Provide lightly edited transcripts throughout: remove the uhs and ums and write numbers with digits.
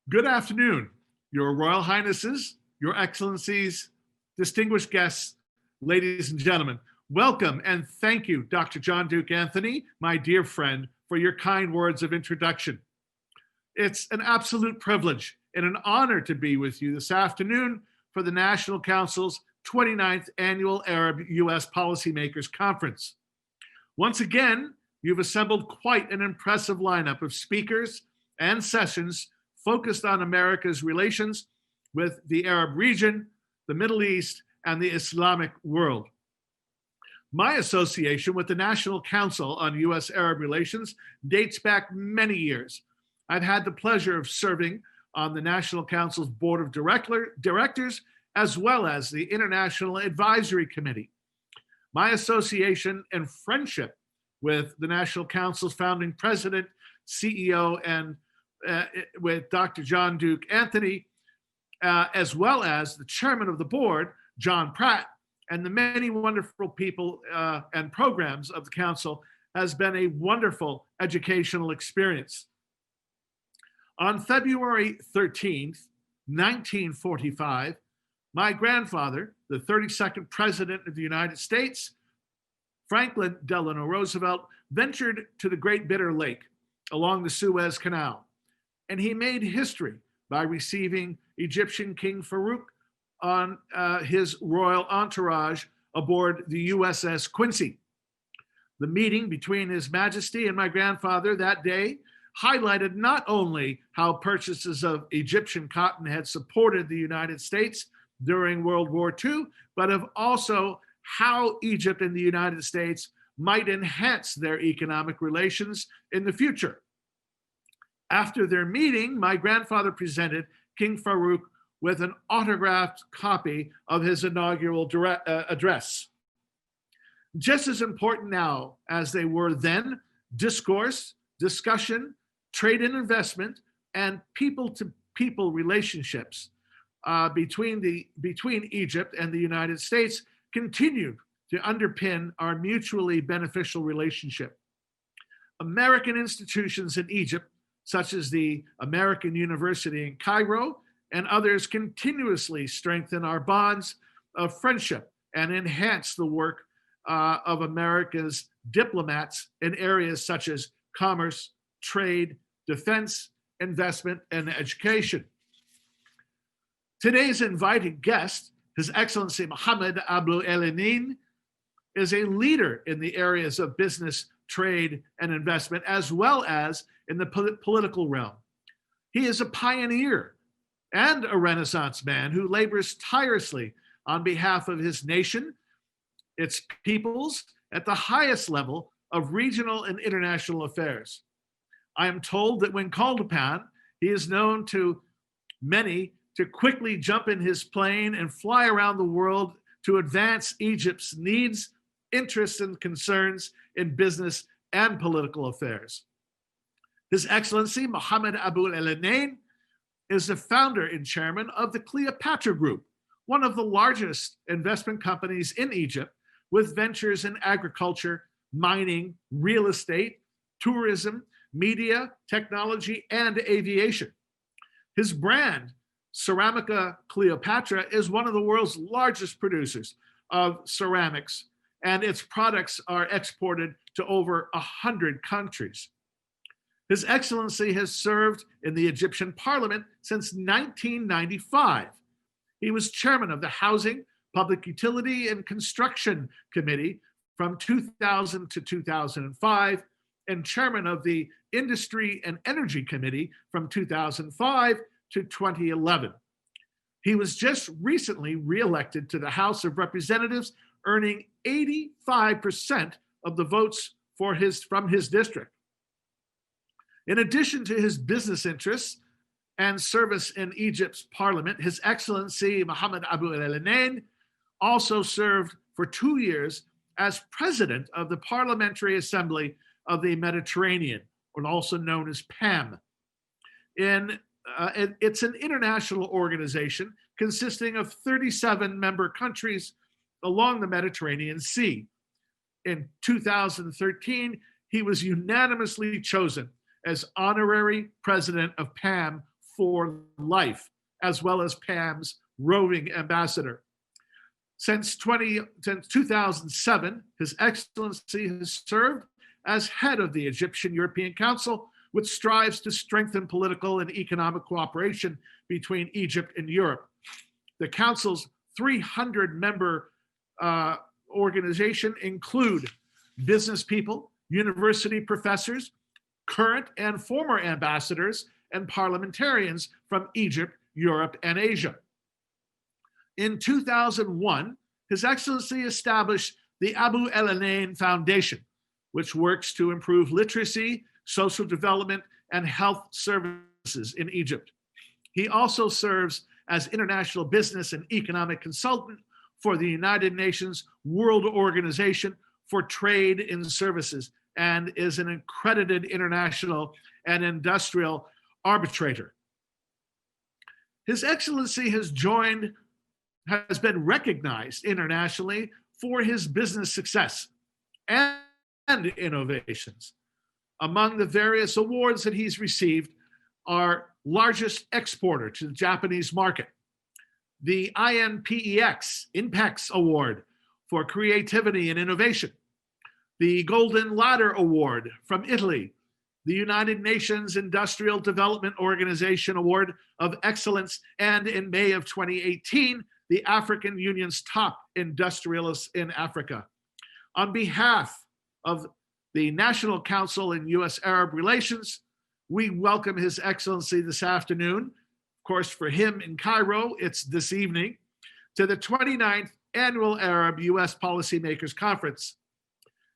Good afternoon, Your Royal Highnesses, Your Excellencies, distinguished guests, ladies and gentlemen. Welcome and thank you, Dr. John Duke Anthony, my dear friend, for your kind words of introduction. It's an absolute privilege and an honor to be with you this afternoon for the National Council's 29th Annual Arab-U.S. Policymakers Conference. Once again, you've assembled quite an impressive lineup of speakers and sessions focused on America's relations with the Arab region, the Middle East, and the Islamic world. My association with the National Council on U.S.-Arab Relations dates back many years. I've had the pleasure of serving on the National Council's Board of Directors, as well as the International Advisory Committee. My association and friendship with the National Council's founding president, CEO, and with Dr. John Duke Anthony, as well as the chairman of the board, John Pratt, and the many wonderful people and programs of the council has been a wonderful educational experience. On February 13th, 1945, my grandfather, the 32nd President of the United States, Franklin Delano Roosevelt, ventured to the Great Bitter Lake along the Suez Canal. And he made history by receiving Egyptian King Farouk on his royal entourage aboard the USS Quincy. The meeting between His Majesty and my grandfather that day highlighted not only how purchases of Egyptian cotton had supported the United States during World War II, but of also how Egypt and the United States might enhance their economic relations in the future. After their meeting, my grandfather presented King Farouk with an autographed copy of his inaugural address. Just as important now as they were then, discourse, discussion, trade and investment, and people-to-people relationships between Egypt and the United States continued to underpin our mutually beneficial relationship. American institutions in Egypt, such as the American University in Cairo and others, continuously strengthen our bonds of friendship and enhance the work of America's diplomats in areas such as commerce, trade, defense, investment, and education. Today's invited guest, His Excellency Mohamed Abou Enein, is a leader in the areas of business, trade, and investment, as well as in the political realm. He is a pioneer and a Renaissance man who labors tirelessly on behalf of his nation, its peoples, at the highest level of regional and international affairs. I am told that when called upon, he is known to many to quickly jump in his plane and fly around the world to advance Egypt's needs, interests, and concerns in business and political affairs. His Excellency Mohamed Abou Enein is the founder and chairman of the Cleopatra Group, one of the largest investment companies in Egypt, with ventures in agriculture, mining, real estate, tourism, media, technology, and aviation. His brand, Ceramica Cleopatra, is one of the world's largest producers of ceramics, and its products are exported to over 100 countries. His Excellency has served in the Egyptian Parliament since 1995. He was chairman of the Housing, Public Utility, and Construction Committee from 2000 to 2005, and chairman of the Industry and Energy Committee from 2005 to 2011. He was just recently reelected to the House of Representatives, earning 85% of the votes from his district. In addition to his business interests and service in Egypt's parliament, His Excellency Mohamed Abou Enein also served for 2 years as president of the Parliamentary Assembly of the Mediterranean, or also known as PAM. It's an international organization consisting of 37 member countries along the Mediterranean Sea. In 2013, he was unanimously chosen as honorary president of PAM for life, as well as Pam's roving ambassador. Since 2007, His Excellency has served as head of the Egyptian-European Council, which strives to strengthen political and economic cooperation between Egypt and Europe. The Council's 300-member organization include business people, university professors, current and former ambassadors, and parliamentarians from Egypt, Europe, and Asia. In 2001, His Excellency established the Abou El Enein Foundation, which works to improve literacy, social development, and health services in Egypt. He also serves as international business and economic consultant for the United Nations World Organization for Trade in Services and is an accredited international and industrial arbitrator. His Excellency has been recognized internationally for his business success and innovations. Among the various awards that he's received are largest exporter to the Japanese market, the INPEX Award for creativity and innovation, the Golden Ladder Award from Italy, the United Nations Industrial Development Organization Award of Excellence, and in May of 2018, the African Union's Top Industrialist in Africa. On behalf of the National Council in U.S.-Arab Relations, we welcome His Excellency this afternoon. Of course, for him in Cairo, it's this evening, to the 29th Annual Arab-U.S. Policymakers Conference.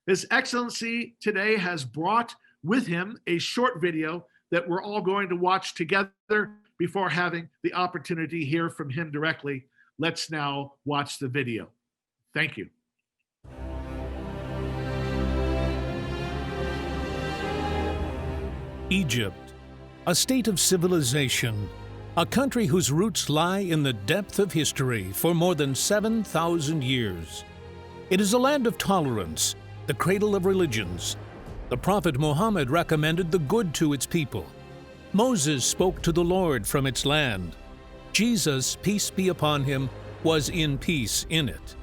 His Excellency today has brought with him a short video that we're all going to watch together before having the opportunity to hear from him directly. Let's now watch the video. Thank you. Egypt, a state of civilization, a country whose roots lie in the depth of history for more than 7,000 years. It is a land of tolerance, the cradle of religions. The prophet Mohamed recommended the good to its people. Moses spoke to the Lord from its land. Jesus, peace be upon him, was in peace in it.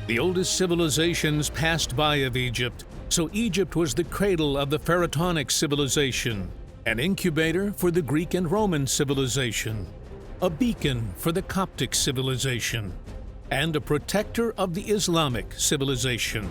The oldest civilizations passed by of Egypt, so Egypt was the cradle of the Pharaonic civilization, an incubator for the Greek and Roman civilization, a beacon for the Coptic civilization, and a protector of the Islamic civilization.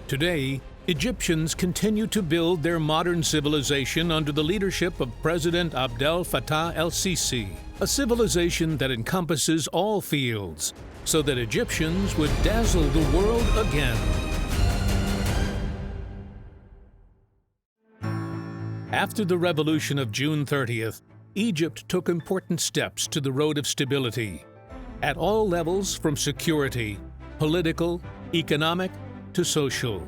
Today, Egyptians continue to build their modern civilization under the leadership of President Abdel Fattah el-Sisi, a civilization that encompasses all fields, so that Egyptians would dazzle the world again. After the revolution of June 30th, Egypt took important steps to the road of stability, at all levels from security, political, economic, to social.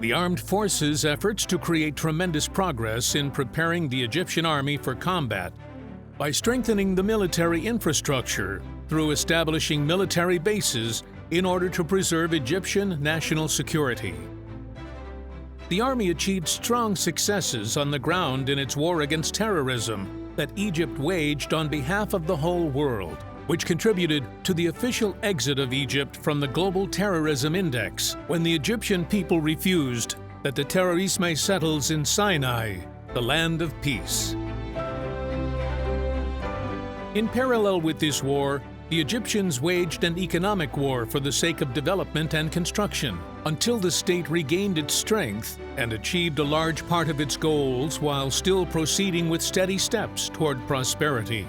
The armed forces' efforts to create tremendous progress in preparing the Egyptian army for combat by strengthening the military infrastructure through establishing military bases in order to preserve Egyptian national security. The army achieved strong successes on the ground in its war against terrorism that Egypt waged on behalf of the whole world, which contributed to the official exit of Egypt from the Global Terrorism Index when the Egyptian people refused that the terrorisme settles in Sinai, the land of peace. In parallel with this war, the Egyptians waged an economic war for the sake of development and construction, until the state regained its strength and achieved a large part of its goals while still proceeding with steady steps toward prosperity.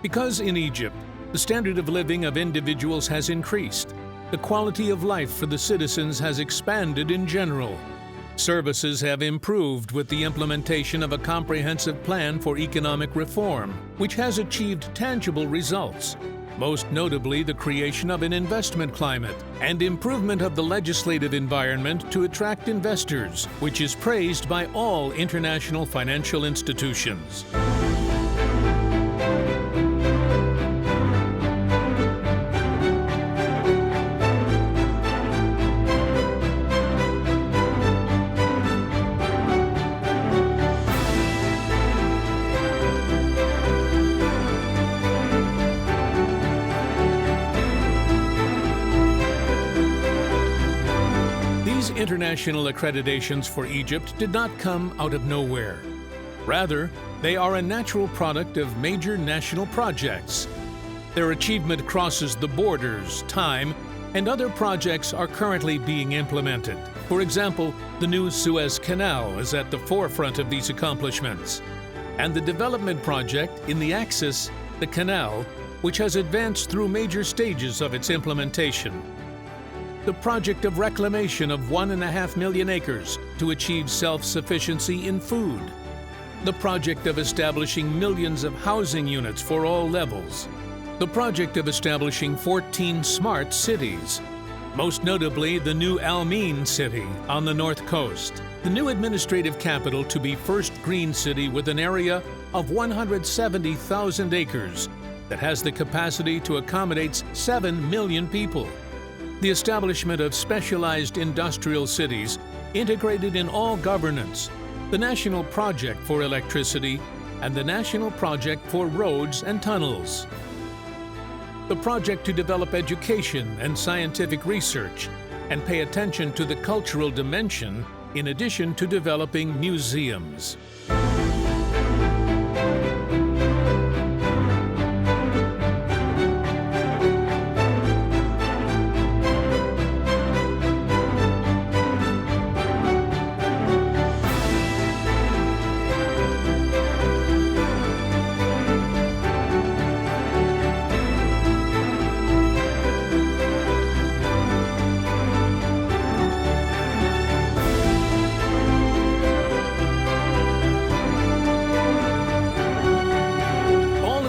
Because in Egypt, the standard of living of individuals has increased, the quality of life for the citizens has expanded in general. Services have improved with the implementation of a comprehensive plan for economic reform, which has achieved tangible results, most notably the creation of an investment climate and improvement of the legislative environment to attract investors, which is praised by all international financial institutions. international accreditations for Egypt did not come out of nowhere. Rather, they are a natural product of major national projects. Their achievement crosses the borders, time, and other projects are currently being implemented. For example, the new Suez Canal is at the forefront of these accomplishments, and the development project in the Axis, the canal, which has advanced through major stages of its implementation. The project of reclamation of 1.5 million acres to achieve self-sufficiency in food. The project of establishing millions of housing units for all levels. The project of establishing 14 smart cities, most notably the new Al-Ain city on the north coast, the new administrative capital to be first green city with an area of 170,000 acres that has the capacity to accommodate 7 million people. The establishment of specialized industrial cities integrated in all governance, the National Project for Electricity, and the National Project for Roads and Tunnels. The project to develop education and scientific research and pay attention to the cultural dimension in addition to developing museums.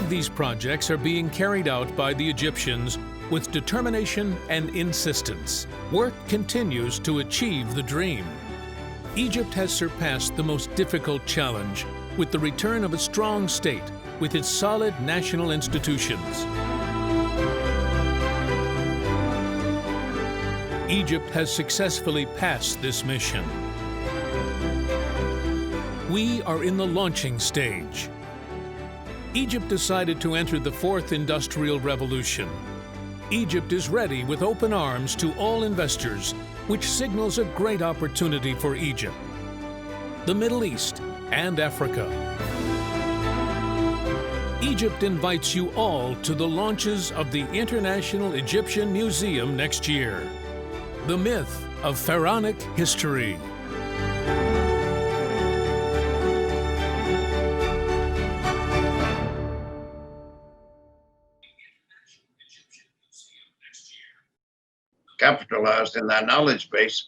These projects are being carried out by the Egyptians with determination and insistence. Work continues to achieve the dream. Egypt has surpassed the most difficult challenge with the return of a strong state with its solid national institutions. Egypt has successfully passed this mission. We are in the launching stage. Egypt decided to enter the fourth industrial revolution. Egypt is ready with open arms to all investors, which signals a great opportunity for Egypt, the Middle East, and Africa. Egypt invites you all to the launches of the International Egyptian Museum next year. The Myth of Pharaonic History. Capitalized in that knowledge base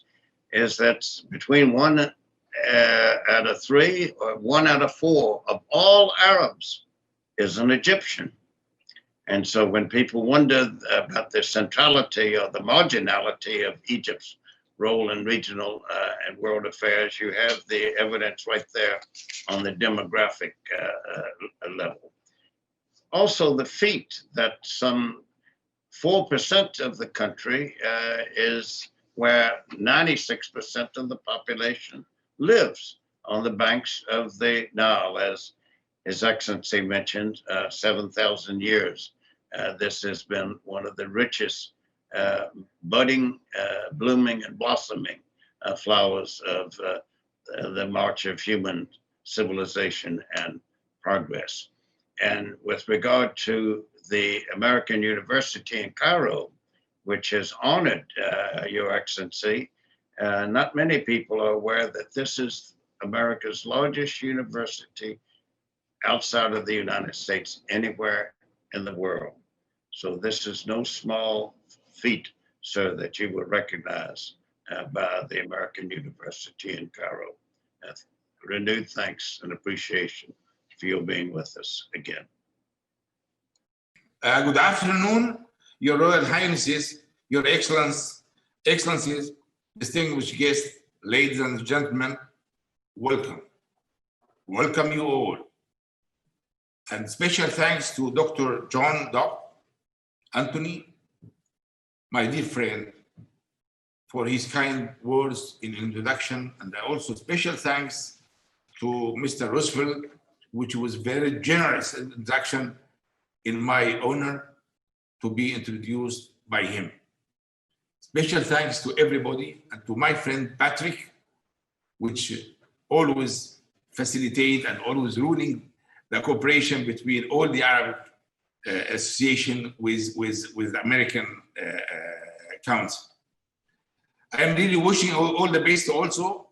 is that between 1 out of 3 or 1 out of 4 of all Arabs is an Egyptian. And so when people wonder about the centrality or the marginality of Egypt's role in regional and world affairs, you have the evidence right there on the demographic level. Also the feat that some 4% of the country is where 96% of the population lives, on the banks of the Nile, as His Excellency mentioned, 7,000 years. This has been one of the richest budding, blooming, and blossoming flowers of the march of human civilization and progress. And with regard to the American University in Cairo, which has honored Your Excellency, not many people are aware that this is America's largest university outside of the United States anywhere in the world. So this is no small feat, sir, that you will recognize by the American University in Cairo. Renewed thanks and appreciation for your being with us again. Good afternoon, Your Royal Highnesses, Your Excellencies, distinguished guests, ladies and gentlemen, welcome. Welcome you all. And special thanks to Dr. John Doc Anthony, my dear friend, for his kind words in introduction. And also special thanks to Mr. Roosevelt, which was very generous introduction in my honor to be introduced by him. Special thanks to everybody and to my friend Patrick, which always facilitate and always ruling the cooperation between all the Arab association with American Council. I am really wishing all the best also,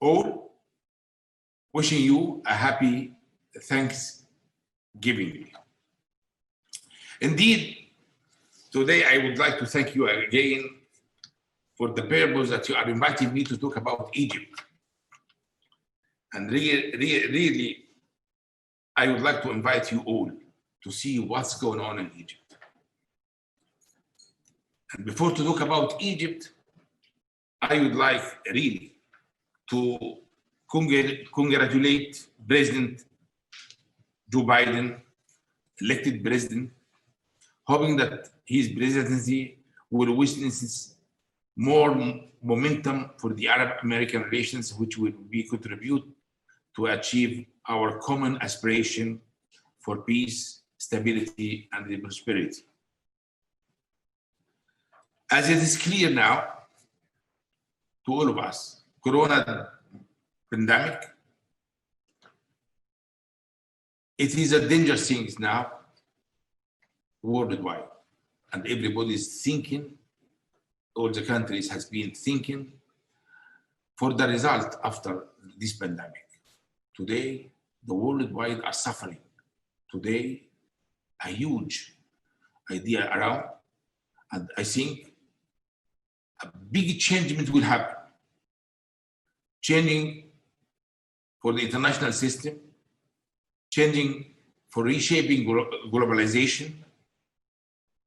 all wishing you a happy Thanksgiving. Indeed, today I would like to thank you again for the purpose that you are inviting me to talk about Egypt. And really, I would like to invite you all to see what's going on in Egypt. And before to talk about Egypt, I would like really to congratulate President Joe Biden, elected president, hoping that his presidency will witness more momentum for the Arab-American relations, which will contribute to achieve our common aspiration for peace, stability, and prosperity. As it is clear now to all of us, Corona pandemic, it is a dangerous thing now worldwide, and everybody is thinking, all the countries has been thinking for the result after this pandemic. Today, the worldwide are suffering. Today, a huge idea around, and I think a big change will happen. Changing for the international system, changing for reshaping globalization,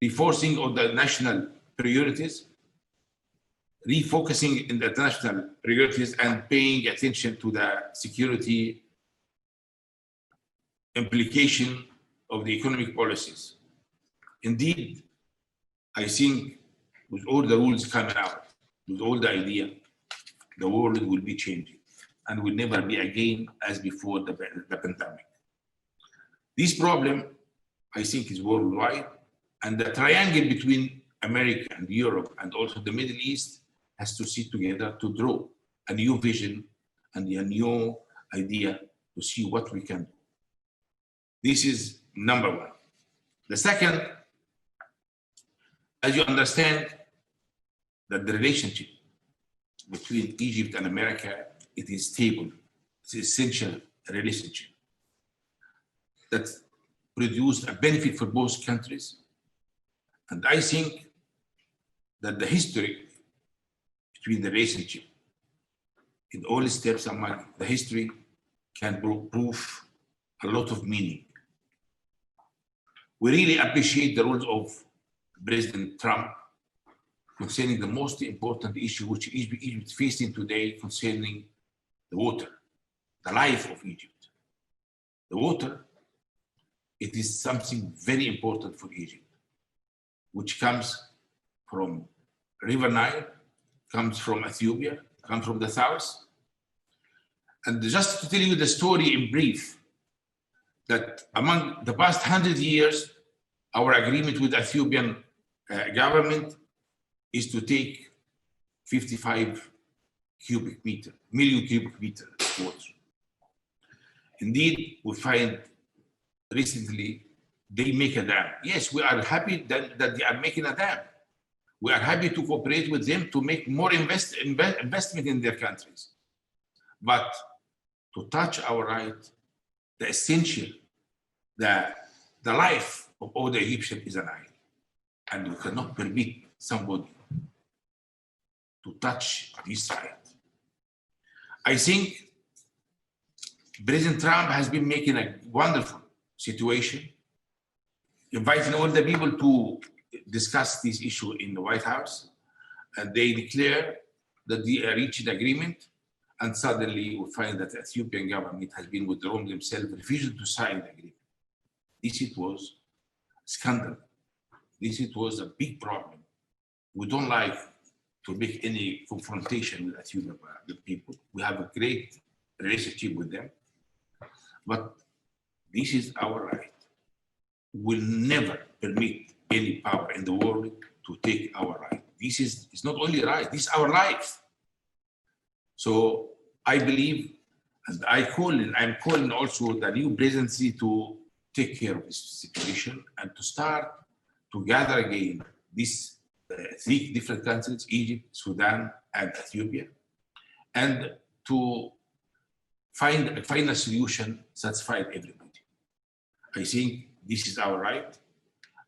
reinforcing of the national priorities, refocusing in the international priorities, and paying attention to the security implication of the economic policies. Indeed, I think with all the rules coming out, with all the idea, the world will be changing and will never be again as before the pandemic. This problem, I think, is worldwide, and the triangle between America and Europe and also the Middle East has to sit together to draw a new vision and a new idea to see what we can do. This is number one. The second, as you understand, that the relationship between Egypt and America, it is stable. It's an essential relationship that produced a benefit for both countries. And I think that the history between the relationship in all steps among the history can prove a lot of meaning. We really appreciate the roles of President Trump concerning the most important issue which Egypt is facing today concerning the water, the life of Egypt. The water, it is something very important for Egypt, which comes from River Nile, comes from Ethiopia, comes from the south. And just to tell you the story in brief, that among the past 100 years, our agreement with the Ethiopian government is to take 55 million cubic meter of water. Indeed, we find recently they make a dam. Yes, we are happy that they are making a dam. We are happy to cooperate with them to make more investment in their countries. But to touch our right, the essential, the life of all the Egyptians is an eye. And we cannot permit somebody to touch this right. I think President Trump has been making a wonderful situation, inviting all the people to discuss this issue in the White House, and they declare that they are reaching agreement, and suddenly we find that the Ethiopian government has been withdrawn themselves, refusing to sign the agreement. This it was scandal. This it was a big problem. We don't like to make any confrontation with Ethiopian people. We have a great relationship with them, but this is our right. We'll never permit any power in the world to take our right. This is not only right, this is our life. So I believe, and I'm calling also the new presidency to take care of this situation and to start to gather again these three different countries, Egypt, Sudan, and Ethiopia, and to find a solution satisfying everybody. I think this is our right.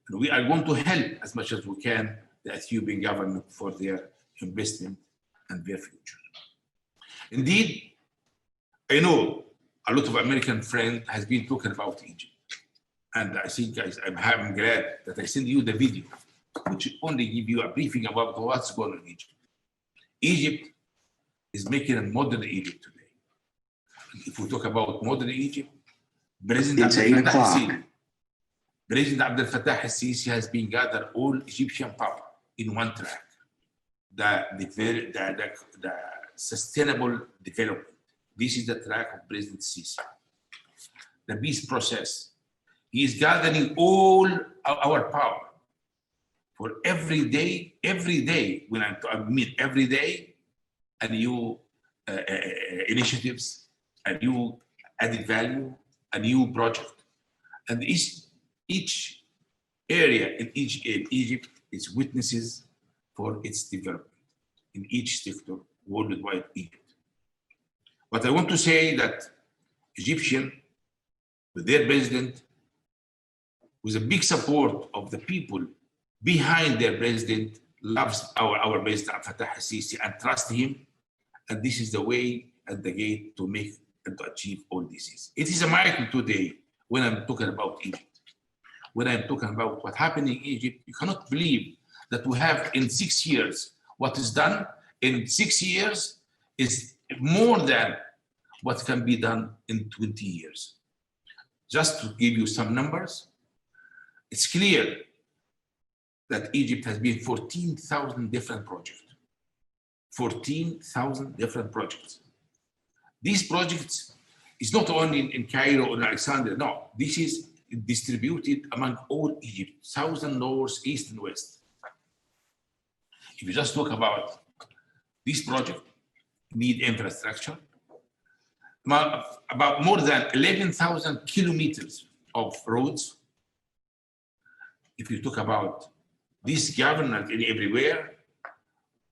And we are going to help as much as we can the Ethiopian government for their investment and their future. Indeed, I know a lot of American friends has been talking about Egypt. And I think I'm glad that I sent you the video, which only give you a briefing about what's going on in Egypt. Egypt is making a modern Egypt today. If we talk about modern Egypt, President Abdel Fattah al-Sisi has been gathered all Egyptian power in one track, the sustainable development. This is the track of President Sisi. The peace process. He is gathering all our power for every day, when I mean every day, a new initiatives, a new added value, a new project. And each area in Egypt is witnesses for its development in each sector worldwide Egypt. But I want to say that Egyptian, with their president, with a big support of the people behind their president, loves our president Fattah al-Sisi and trust him. And this is the way and the gate to make and to achieve all this. It is a miracle today when I'm talking about Egypt. When I'm talking about what happened in Egypt, you cannot believe that we have in 6 years, what is done in 6 years is more than what can be done in 20 years. Just to give you some numbers, it's clear that Egypt has been 14,000 different projects. 14,000 different projects. These projects is not only in Cairo or Alexandria, no, this is distributed among all Egypt, southern, north, east, and west. If you just talk about this project, need infrastructure, about more than 11,000 kilometers of roads. If you talk about this governance in everywhere,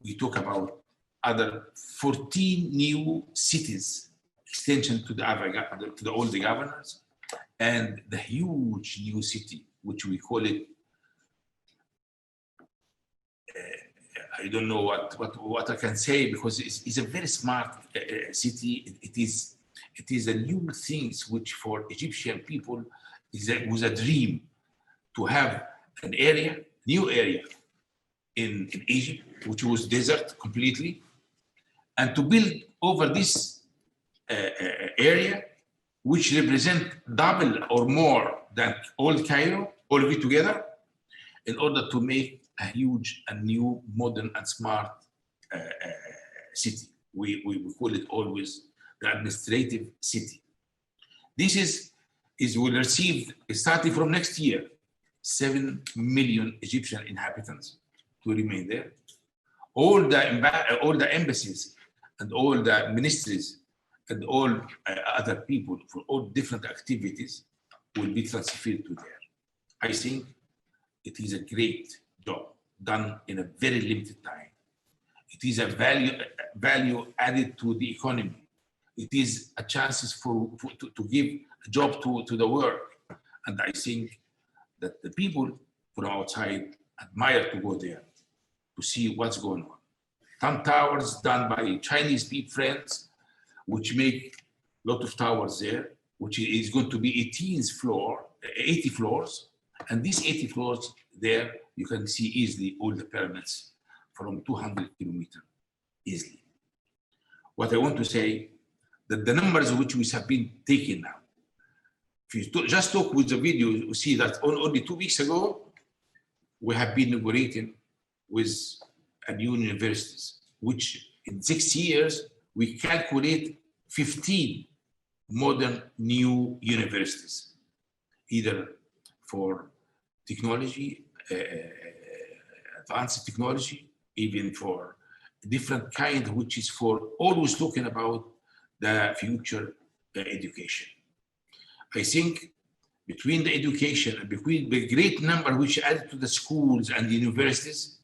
we talk about other 14 new cities, extension to the old governors, and the huge new city, which we call it, I don't know what I can say, because it's a very smart city. It is a new things which for Egyptian people was a dream to have an area, new area in Egypt, which was desert completely, and to build over this area, which represent double or more than old Cairo, all of it together, in order to make a huge and new, modern and smart city. We call it always the administrative city. This will receive, starting from next year, 7 million Egyptian inhabitants to remain there. All the embassies and all the ministries and all other people for all different activities will be transferred to there. I think it is a great job done in a very limited time. It is a value added to the economy. It is a chance to give a job to the world. And I think that the people from outside admire to go there to see what's going on. Some towers done by Chinese people friends, which make a lot of towers there, which is going to be 80 floors. And these 80 floors there, you can see easily all the pyramids from 200 kilometers easily. What I want to say, that the numbers which we have been taking now, if you just talk with the video, you see that only 2 weeks ago, we have been inaugurating with a new universities, which in 6 years, we calculate 15 modern new universities, either for technology, advanced technology, even for different kind, which is for always talking about the future education. I think between the education and between the great number which added to the schools and the universities,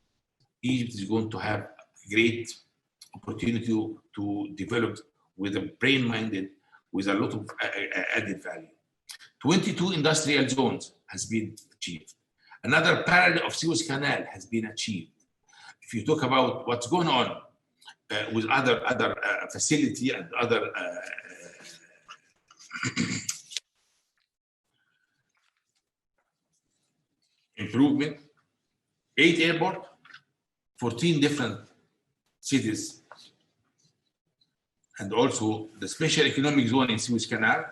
Egypt is going to have great opportunity to develop with a brain-minded, with a lot of added value. 22 industrial zones has been achieved. Another parallel of Suez Canal has been achieved. If you talk about what's going on with other facility and other improvement, 8 airports, 14 different cities, and also the special economic zone in Suez Canal.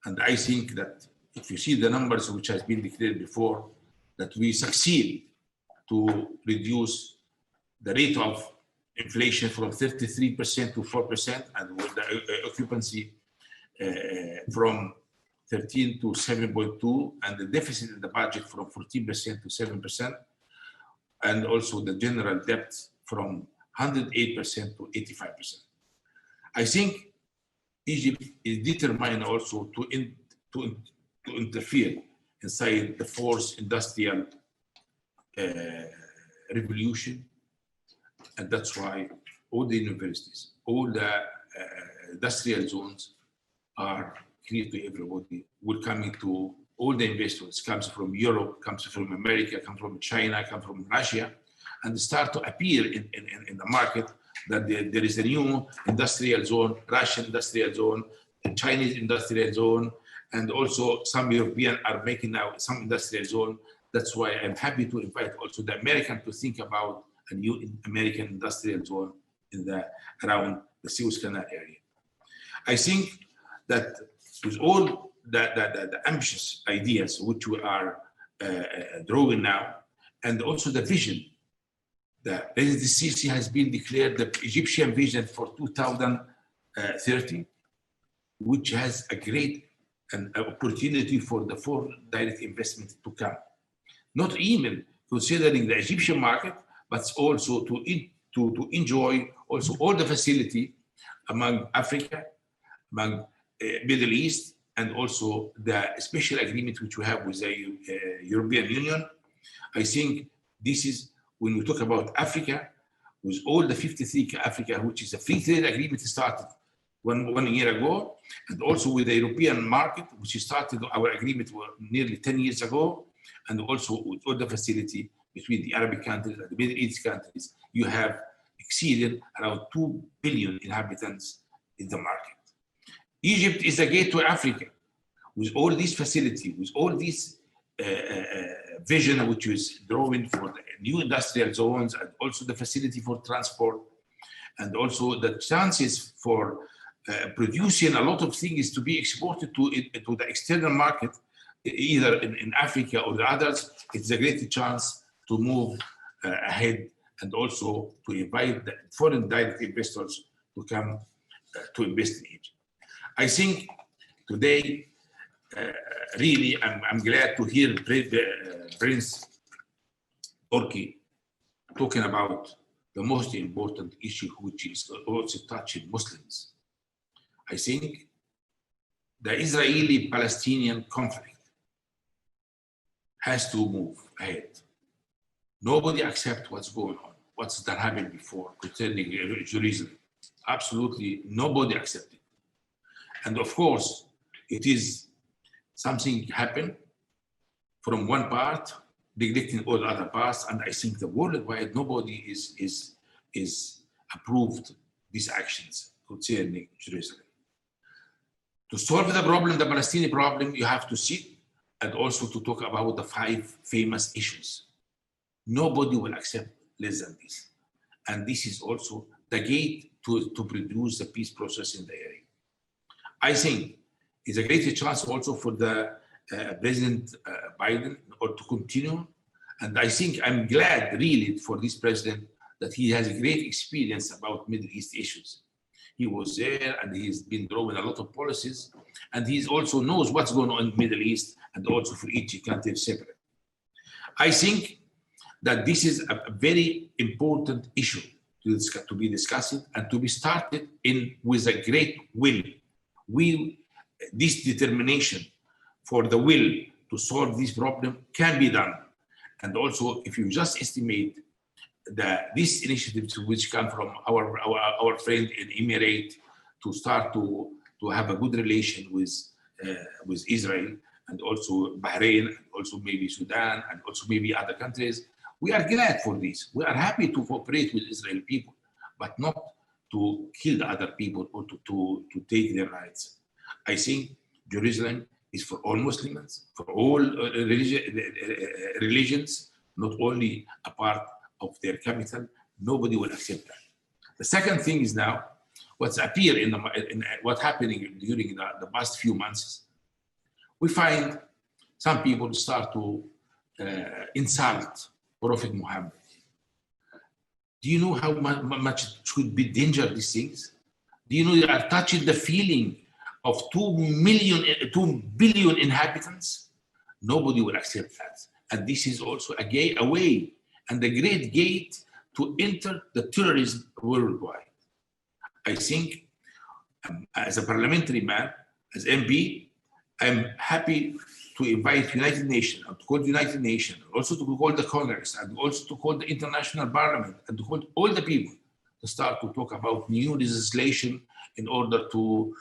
And I think that if you see the numbers which has been declared before, that we succeed to reduce the rate of inflation from 33% to 4%, and with the occupancy from 13 to 7.2, and the deficit in the budget from 14% to 7%, and also the general debt from 108% to 85%. I think Egypt is determined also to interfere inside the fourth industrial revolution, and that's why all the universities, all the industrial zones are clear to everybody, welcoming to all the investors, comes from Europe, comes from America, comes from China, comes from Russia, and start to appear in the market that there is a new industrial zone, Russian industrial zone, a Chinese industrial zone, and also some European are making now some industrial zone. That's why I'm happy to invite also the American to think about a new American industrial zone around the Suez Canal area. I think that with all the ambitious ideas which we are drawing now, and also the vision, the Presidency has been declared the Egyptian vision for 2030, which has a great opportunity for the foreign direct investment to come. Not even considering the Egyptian market, but also to enjoy also all the facility among Africa, among Middle East, and also the special agreement which we have with the European Union. I think this is, when we talk about Africa, with all the 53 Africa, which is a free trade agreement started one year ago, and also with the European market, which started our agreement nearly 10 years ago, and also with all the facility between the Arabic countries and the Middle East countries, you have exceeded around 2 billion inhabitants in the market. Egypt is a gateway to Africa, with all these facility, with all these vision which is drawing for the new industrial zones, and also the facility for transport, and also the chances for producing a lot of things to be exported to the external market, either in Africa or the others. It's a great chance to move ahead, and also to invite the foreign direct investors to come to invest in Egypt. I think today, really, I'm glad to hear Prince Orki talking about the most important issue, which is also touching Muslims. I think the Israeli-Palestinian conflict has to move ahead. Nobody accepts what's going on, what's that happened before concerning Jerusalem. Absolutely nobody accepts it. And of course, it is something happened from one part, neglecting all the other parts, and I think the worldwide nobody is approved these actions concerning Jerusalem. To solve the problem, the Palestinian problem, you have to sit and also to talk about the 5 famous issues. Nobody will accept less than this. And this is also the gate to produce the peace process in the area. I think it's a great chance also for the President Biden or to continue. And I think I'm glad really for this president that he has a great experience about Middle East issues. He was there and he's been drawing a lot of policies, and he also knows what's going on in the Middle East, and also for each country separate. I think that this is a very important issue to be discussed and to be started with a great will. This determination for the will to solve this problem can be done. And also, if you just estimate these initiatives which come from our friend in Emirate to start to have a good relation with Israel, and also Bahrain, and also maybe Sudan, and also maybe other countries, we are glad for this. We are happy to cooperate with Israeli people, but not to kill the other people or to take their rights. I think Jerusalem is for all Muslims, for all religions, not only a part of their capital. Nobody will accept that. The second thing is now what's appeared in what's happening during the past few months. We find some people start to insult Prophet Mohammed. Do you know how much it should be dangerous, these things? Do you know they are touching the feeling of 2 billion inhabitants? Nobody will accept that. And this is also a way and a great gate to enter the terrorism worldwide. I think as a parliamentary man, as MP, I'm happy to invite United Nations, and to call the United Nations, also to call the Congress, and also to call the International Parliament, and to call all the people to start to talk about new legislation in order to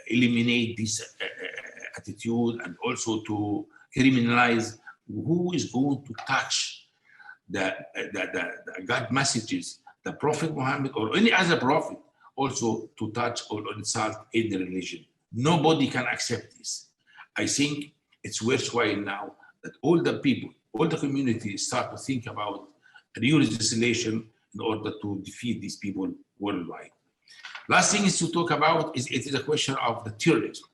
eliminate this attitude, and also to criminalize who is going to touch the God messages, the Prophet Muhammad or any other prophet, also to touch or insult any religion. Nobody can accept this. I think it's worthwhile now that all the people, all the communities start to think about a new legislation in order to defeat these people worldwide. Last thing is to talk about it is a question of the terrorism.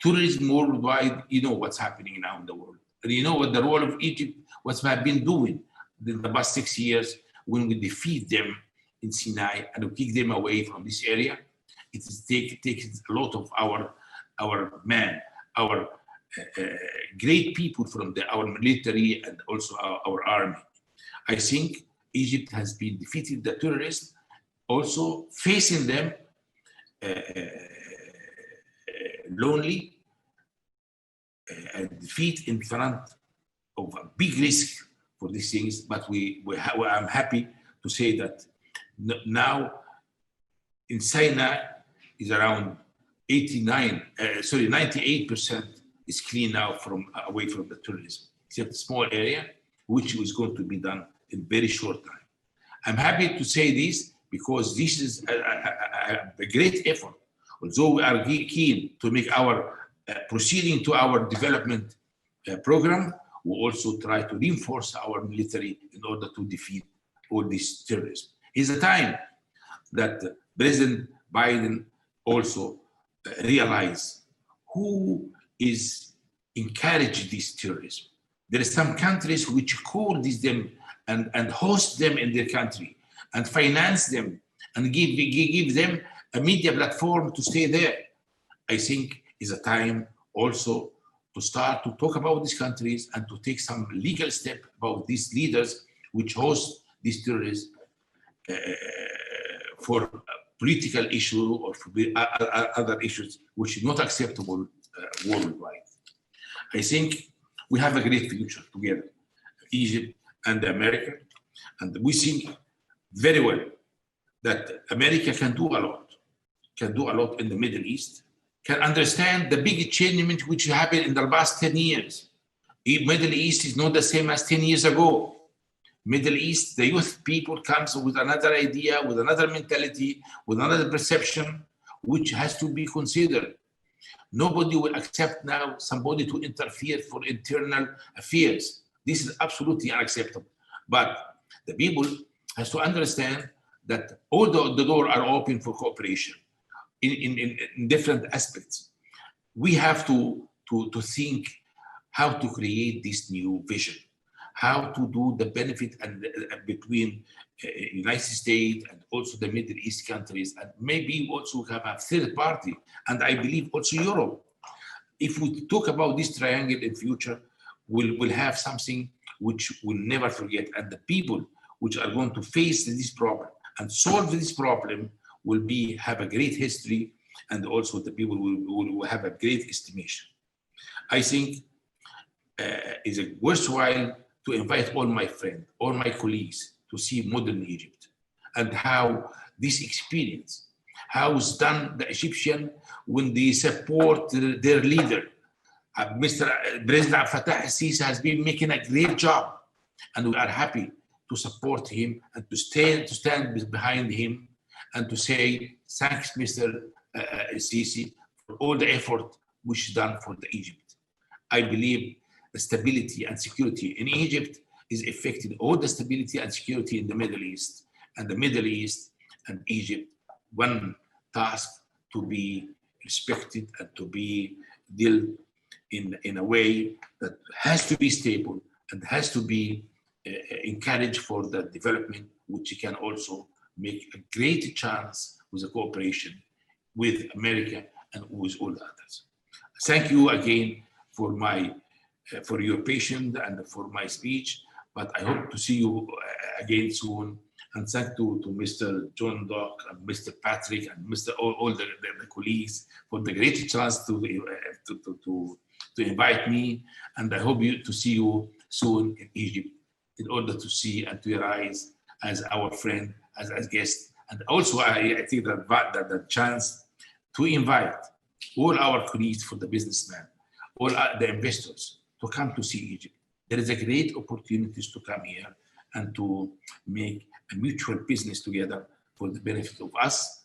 Terrorism worldwide, you know what's happening now in the world. And you know what the role of Egypt, what we have been doing in the past 6 years when we defeat them in Sinai and we kick them away from this area. It is taking a lot of our men, our great people from our military and also our army. I think Egypt has been defeated the terrorists, also facing them lonely and defeat in front of a big risk for these things. But I'm happy to say that now in Sinai is around 98% is clean now away from the tourism, except a small area, which is going to be done in very short time. I'm happy to say this because this is a great effort. Although we are keen to make our proceeding to our development program, we also try to reinforce our military in order to defeat all this terrorism. It's a time that President Biden also realize who is encouraging this terrorism. There are some countries which call them and host them in their country and finance them and give them a media platform to stay there. I think it's a time also to start to talk about these countries and to take some legal step about these leaders which host these terrorists for political issue or for other issues which is not acceptable worldwide. I think we have a great future together, Egypt and America, and we think very well that America can do a lot in the Middle East, can understand the big change which happened in the past 10 years. Middle East is not the same as 10 years ago. Middle East, the youth people comes with another idea, with another mentality, with another perception, which has to be considered. Nobody will accept now somebody to interfere for internal affairs. This is absolutely unacceptable. But the people has to understand that all the doors are open for cooperation in different aspects. We have to think how to create this new vision, how to do the benefit and between United States and also the Middle East countries, and maybe also have a third party, and I believe also Europe. If we talk about this triangle in future, we'll have something which we'll never forget. And the people which are going to face this problem and solve this problem will have a great history, and also the people will have a great estimation. I think it's worthwhile to invite all my friends, all my colleagues to see modern Egypt and how this experience, how it's done the Egyptian when they support their leader. Mr. President Abdel Fattah al-Sisi has been making a great job, and we are happy to support him and to stand behind him and to say thanks, Mr. Sisi, for all the effort which is done for the Egypt. I believe the stability and security in Egypt is affecting all the stability and security in the Middle East, and the Middle East and Egypt, one task to be respected and to be dealt in a way that has to be stable and has to be encouraged for the development, which can also make a great chance with the cooperation with America and with all the others. Thank you again for your patience and for my speech, but I hope to see you again soon. And thank you to Mr. John Dock and Mr. Patrick and all the colleagues for the great chance to invite me. And I hope to see you soon in Egypt in order to see and to rise as our friend, as guest. And also I think that the chance to invite all our colleagues, for the businessmen, all the investors, to come to see Egypt. There is a great opportunities to come here and to make a mutual business together for the benefit of us,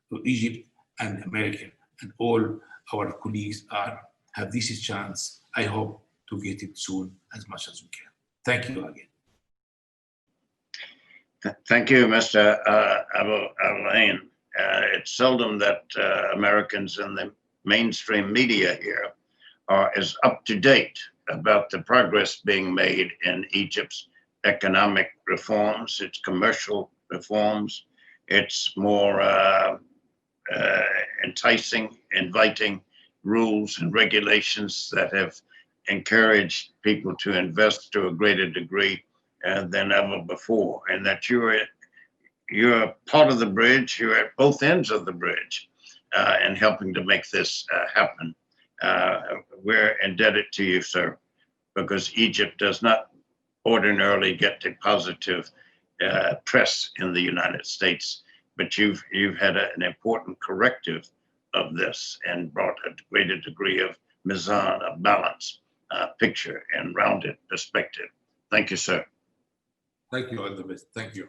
to Egypt and America, and all our colleagues have this chance. I hope to get it soon as much as we can. Thank you again. Thank you, Mr. Enein. It's seldom that Americans in the mainstream media here are as up to date about the progress being made in Egypt's economic reforms, its commercial reforms, its more enticing, inviting rules and regulations that have encouraged people to invest to a greater degree than ever before, and that you're part of the bridge, you're at both ends of the bridge in helping to make this happen. We're indebted to you, sir, because Egypt does not ordinarily get the positive press in the United States, but you've had an important corrective of this and brought a greater degree of mizan, a balance, picture and rounded perspective. Thank you, sir. Thank you, all the best. Thank you.